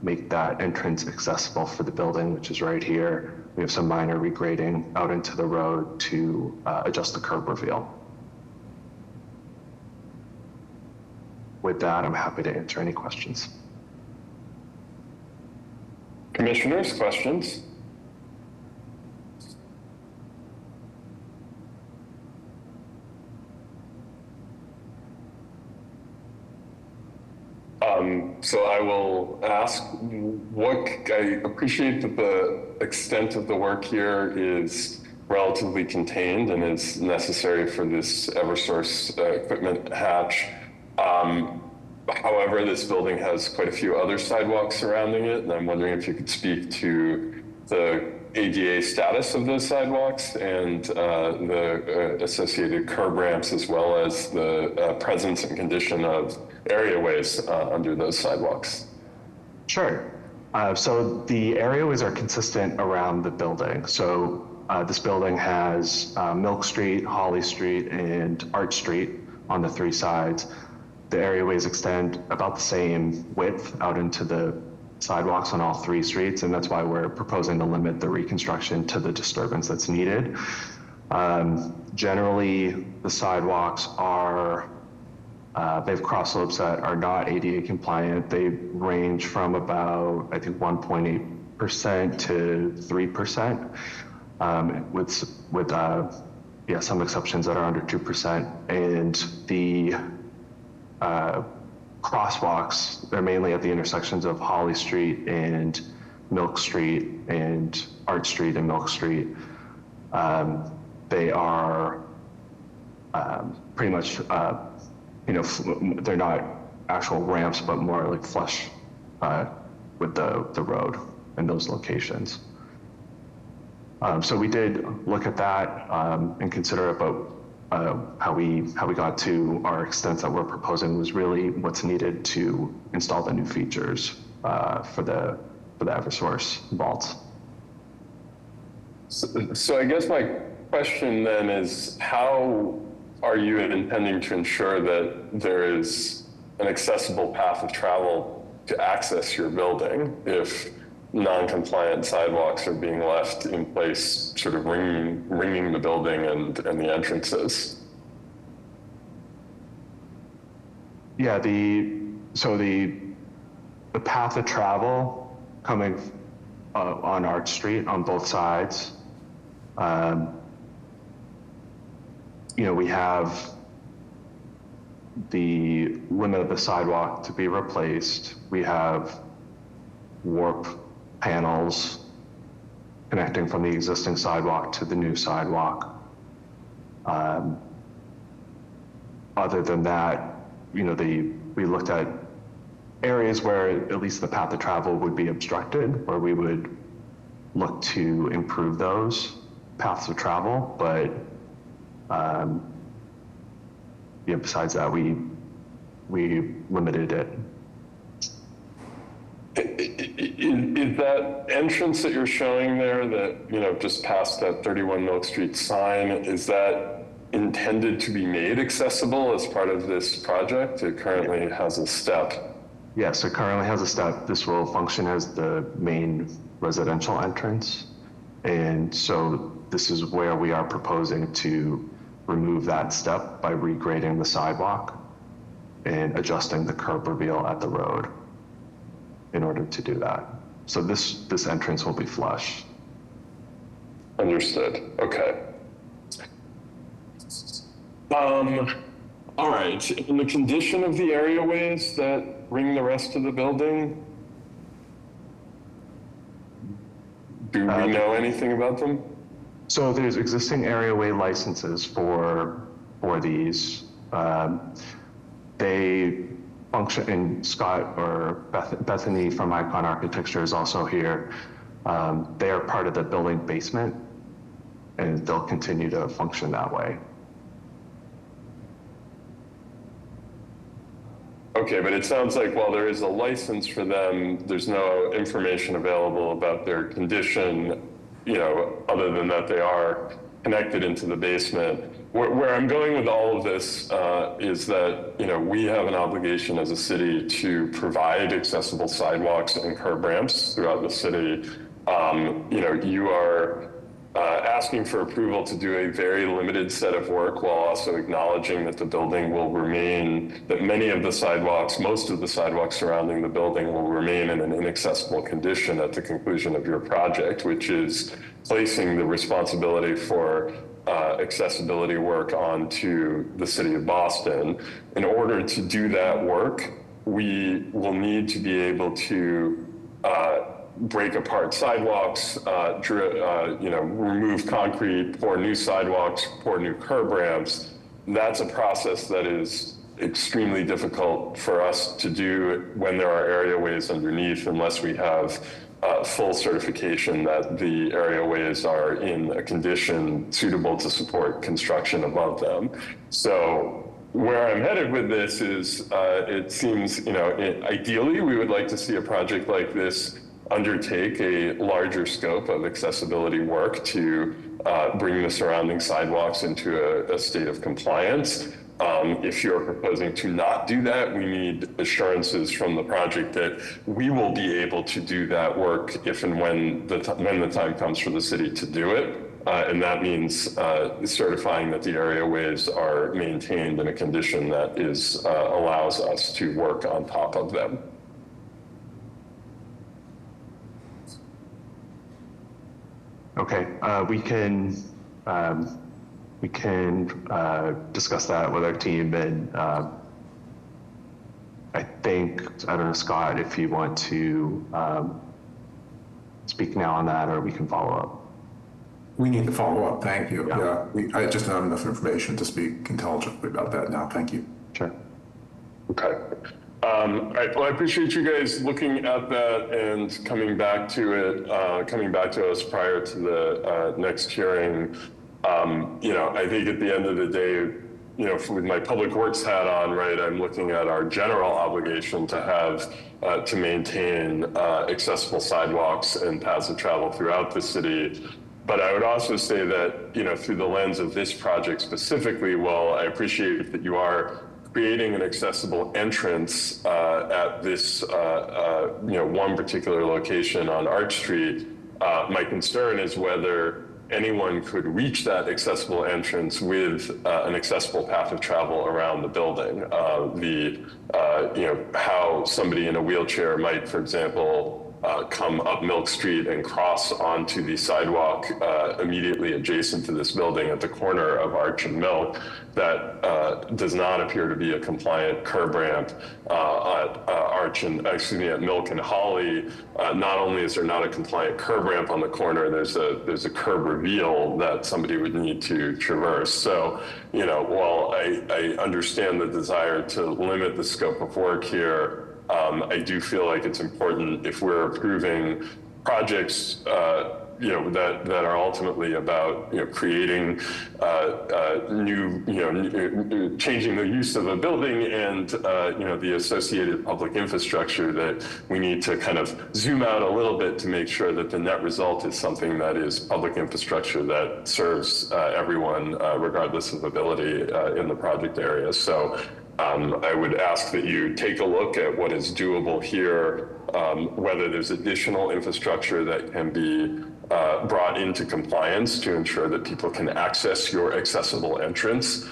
make that entrance accessible for the building, which is right here, we have some minor regrading out into the road to adjust the curb reveal. With that, I'm happy to answer any questions. Commissioners, questions? So I will ask, I appreciate that the extent of the work here is relatively contained and is necessary for this Eversource equipment hatch. However, this building has quite a few other sidewalks surrounding it, and I'm wondering if you could speak to the ADA status of those sidewalks and the associated curb ramps, as well as the presence and condition of areaways under those sidewalks. Sure. So the areaways are consistent around the building. So this building has Milk Street, Holly Street, and Arch Street on the 3 sides. The areaways extend about the same width out into the sidewalks on all 3 streets, and that's why we're proposing to limit the reconstruction to the disturbance that's needed. Generally, the sidewalks are, they have cross slopes that are not ADA compliant. They range from about, I think, 1.8% to 3%, with some exceptions that are under 2%. And the crosswalks, they're mainly at the intersections of Holly Street and Milk Street and Arch Street and Milk Street. They are pretty much, they're not actual ramps, but more like flush with the road in those locations. So we did look at that and consider it, but how we got to our extents that we're proposing was really what's needed to install the new features for the Eversource vaults. So I guess my question then is, how are you intending to ensure that there is an accessible path of travel to access your building if non-compliant sidewalks are being left in place, sort of ringing the building and the entrances? Yeah, the path of travel coming on Arch Street on both sides, we have the limit of the sidewalk to be replaced. We have warp panels connecting from the existing sidewalk to the new sidewalk. Other than that, we looked at areas where at least the path of travel would be obstructed, where we would look to improve those paths of travel. But besides that, we limited it. Is that entrance that you're showing there, that, just past that 31 Milk Street sign, is that intended to be made accessible as part of this project? It currently has a step. Yes, it currently has a step. This will function as the main residential entrance. And so this is where we are proposing to remove that step by regrading the sidewalk and adjusting the curb reveal at the road in order to do that. So this entrance will be flush. Understood. Okay. All right. And the condition of the areaways that ring the rest of the building, do we know anything about them? So there's existing areaway licenses for these. They function, and Scott or Bethany from Icon Architecture is also here. They are part of the building basement, and they'll continue to function that way. Okay, but it sounds like while there is a license for them, there's no information available about their condition, you know, other than that they are connected into the basement. Where I'm going with all of this is that, you know, we have an obligation as a city to provide accessible sidewalks and curb ramps throughout the city. You know, you are asking for approval to do a very limited set of work while also acknowledging that the building will remain, that many of the sidewalks, most of the sidewalks surrounding the building will remain in an inaccessible condition at the conclusion of your project, which is placing the responsibility for accessibility work onto the city of Boston. In order to do that work, we will need to be able to break apart sidewalks, you know, remove concrete, pour new sidewalks, pour new curb ramps. That's a process that is extremely difficult for us to do when there are areaways underneath, unless we have full certification that the areaways are in a condition suitable to support construction above them. So where I'm headed with this is, it seems, you know, ideally we would like to see a project like this undertake a larger scope of accessibility work to bring the surrounding sidewalks into a state of compliance. If you're proposing to not do that, we need assurances from the project that we will be able to do that work if and when the time comes for the city to do it. And that means certifying that the areaways are maintained in a condition that is allows us to work on top of them. Okay, we can discuss that with our team, and I think, I don't know, Scott, if you want to speak now on that, or we can follow up. We need to follow up, thank you. Yeah, I just don't have enough information to speak intelligently about that now, thank you. Sure. Okay. All right, well, I appreciate you guys looking at that and coming back to it, coming back to us prior to the next hearing. You know, I think at the end of the day, you know, with my public works hat on, right, I'm looking at our general obligation to have, to maintain accessible sidewalks and paths of travel throughout the city. But I would also say that, you know, through the lens of this project specifically, while I appreciate that you are creating an accessible entrance at this, you know, one particular location on Arch Street, my concern is whether anyone could reach that accessible entrance with an accessible path of travel around the building. You know, how somebody in a wheelchair might, for example, come up Milk Street and cross onto the sidewalk immediately adjacent to this building at the corner of Arch and Milk. That does not appear to be a compliant curb ramp at Arch and, excuse me, at Milk and Holly. Not only is there not a compliant curb ramp on the corner, there's a curb reveal that somebody would need to traverse. So, you know, while I understand the desire to limit the scope of work here, I do feel like it's important, if we're approving projects, you know, that are ultimately about, you know, creating new, you know, changing the use of a building and, you know, the associated public infrastructure, that we need to kind of zoom out a little bit to make sure that the net result is something that is public infrastructure that serves everyone, regardless of ability in the project area. So I would ask that you take a look at what is doable here, whether there's additional infrastructure that can be brought into compliance to ensure that people can access your accessible entrance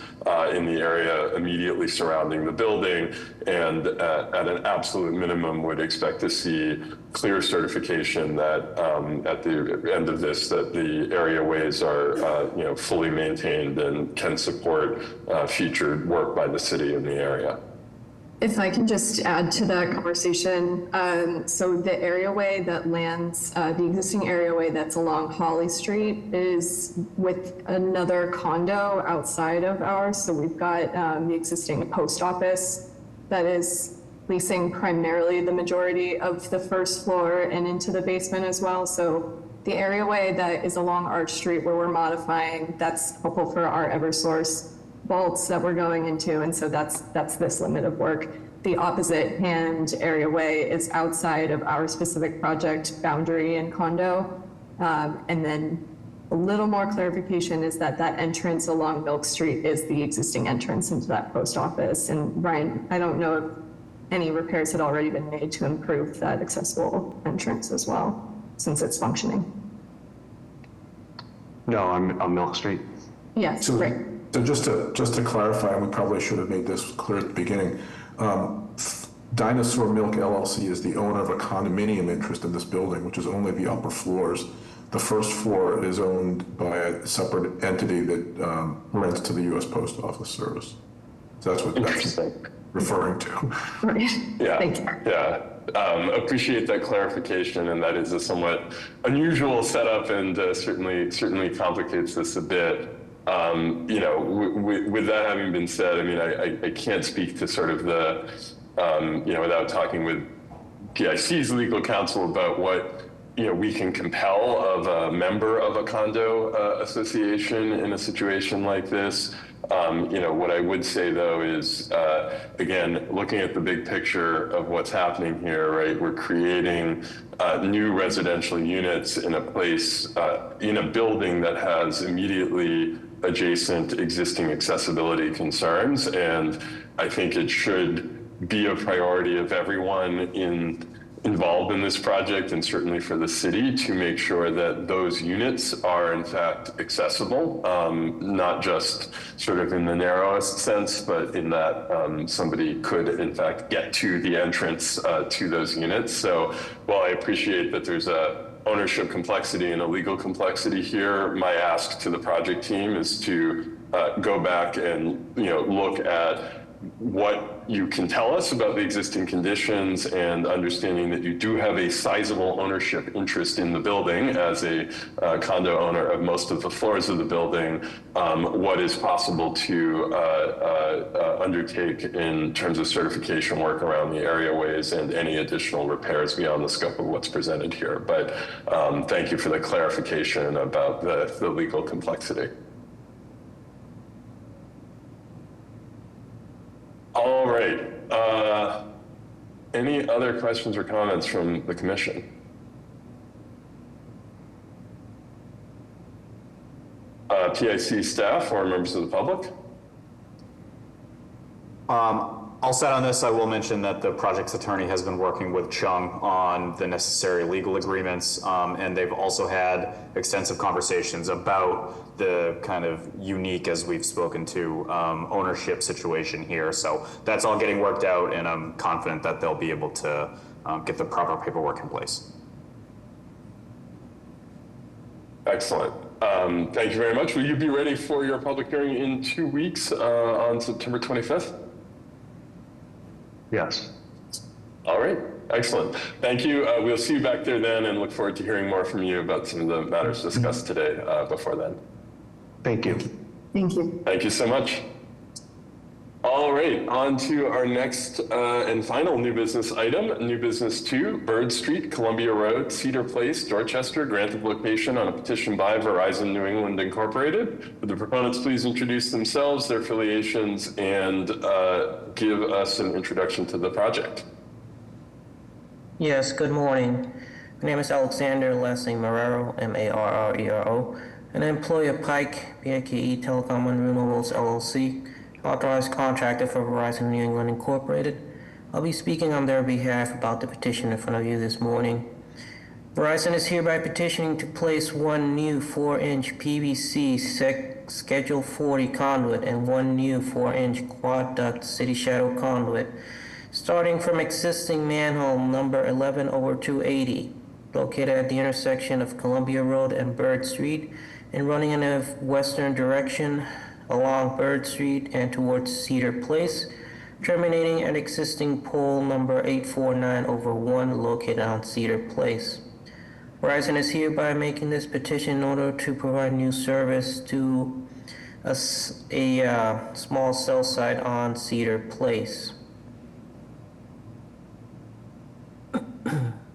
in the area immediately surrounding the building, and at an absolute minimum would expect to see clear certification that at the end of this, that the areaways are you know, fully maintained and can support future work by the city in the area. If I can just add to that conversation, so the areaway that lands, the existing areaway that's along Holly Street is with another condo outside of ours. So we've got the existing post office that is leasing primarily the majority of the first floor and into the basement as well. So the areaway that is along Arch Street where we're modifying, that's helpful for our Eversource vaults that we're going into, and so that's this limit of work. the opposite hand areaway is outside of our specific project boundary and condo. And then a little more clarification is that that entrance along Milk Street is the existing entrance into that post office. And Brian, I don't know if any repairs had already been made to improve that accessible entrance as well, since it's functioning. No, on Milk Street. Yes, So, right. so just to clarify, and we probably should have made this clear at the beginning, Dinosaur Milk LLC is the owner of a condominium interest in this building, which is only the upper floors. The first floor is owned by a separate entity that rents to the U.S. Post Office Service. So that's what that's referring to. Yeah. Thank you. Yeah. Appreciate that clarification, and that is a somewhat unusual setup, and certainly complicates this a bit. You know, with that having been said, I mean, I can't speak to sort of the, you know, without talking with PIC's legal counsel about what, you know, we can compel of a member of a condo association in a situation like this. You know, what I would say though is, again, looking at the big picture of what's happening here, right? We're creating new residential units in a place, in a building that has immediately adjacent existing accessibility concerns. And I think it should be a priority of everyone involved in this project, and certainly for the city, to make sure that those units are in fact accessible, not just sort of in the narrowest sense, but in that somebody could in fact get to the entrance to those units. So while I appreciate that there's a ownership complexity and a legal complexity here, my ask to the project team is to go back and, you know, look at what you can tell us about the existing conditions, and understanding that you do have a sizable ownership interest in the building as a condo owner of most of the floors of the building, what is possible to undertake in terms of certification work around the areaways and any additional repairs beyond the scope of what's presented here. But thank you for the clarification about the legal complexity. All right. Any other questions or comments from the commission? PIC staff or members of the public? I'll set on this. I will mention that the project's attorney has been working with Chung on the necessary legal agreements, and they've also had extensive conversations about the kind of unique, as we've spoken to, ownership situation here. So that's all getting worked out, and I'm confident that they'll be able to get the proper paperwork in place. Excellent. Thank you very much. Will you be ready for your public hearing in 2 weeks on September 25th? Yes. All right. Excellent. Thank you. We'll see you back there then, and look forward to hearing more from you about some of the matters discussed today before then. Thank you. Thank you. Thank you so much. All right, on to our next and final new business item, new business 2, Bird Street, Columbia Road, Cedar Place, Dorchester, grant of location on a petition by Verizon New England Incorporated. Would the proponents please introduce themselves, their affiliations, and give us an introduction to the project? Yes, good morning. My name is Alexander, last name Marrero, M-A-R-R-E-R-O, and I employ a Pike, P-I-K-E, Telecom and Renewables, LLC, authorized contractor for Verizon New England Incorporated. I'll be speaking on their behalf about the petition in front of you this morning. Verizon is hereby petitioning to place one new 4-inch PVC Schedule 40 conduit and one new 4-inch quad duct city shadow conduit, starting from existing manhole number 11/280, located at the intersection of Columbia Road and Bird Street, and running in a western direction along Bird Street and towards Cedar Place, terminating at existing pole number 849/1 located on Cedar Place. Verizon is hereby making this petition in order to provide new service to a small cell site on Cedar Place.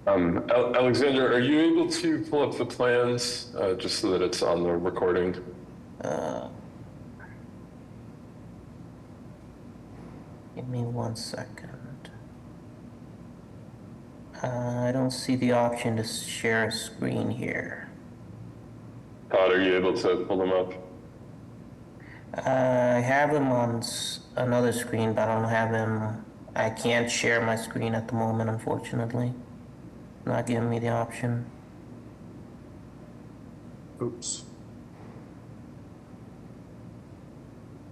Alexander, are you able to pull up the plans just so that it's on the recording? Give me 1 second. I don't see the option to share a screen here. Todd, are you able to pull them up? I have him on another screen, but I don't have him. I can't share my screen at the moment, unfortunately. Not giving me the option. Oops.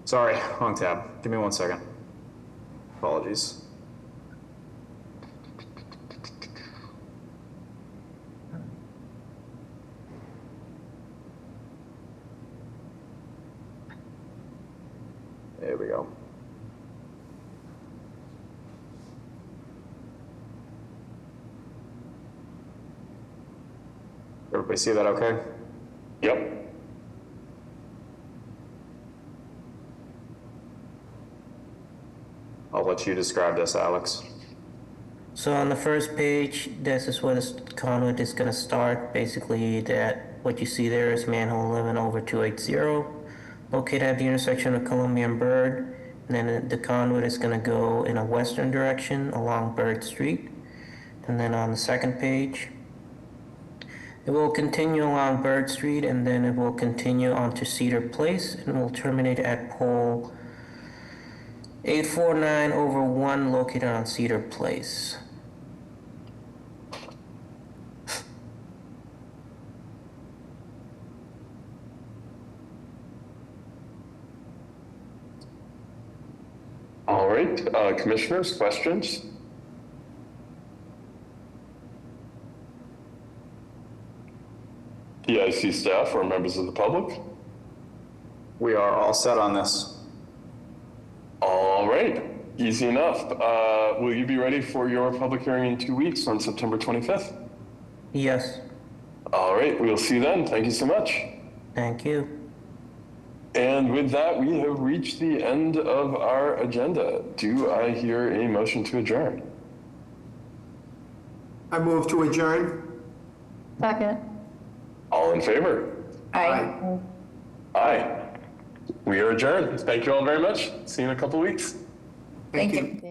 Sorry, wrong tab. Give me 1 second. Apologies. There we go. Everybody see that okay? Yep. I'll let you describe this, Alex. So on the first page, this is where this conduit is going to start. Basically, that what you see there is manhole 11/280, located at the intersection of Columbia and Bird. And then the conduit is going to go in a western direction along Bird Street. And then on the second page, it will continue along Bird Street, and then it will continue onto Cedar Place, and will terminate at pole 849/1 located on Cedar Place. All right, commissioners, questions? PIC staff or members of the public? We are all set on this. All right, easy enough. Will you be ready for your public hearing in 2 weeks on September 25th? Yes. All right, we'll see you then. Thank you so much. Thank you. And with that, we have reached the end of our agenda. Do I hear a motion to adjourn? I move to adjourn. Second. All in favor? Aye. Aye. We are adjourned. Thank you all very much. See you in a couple weeks. Thank you.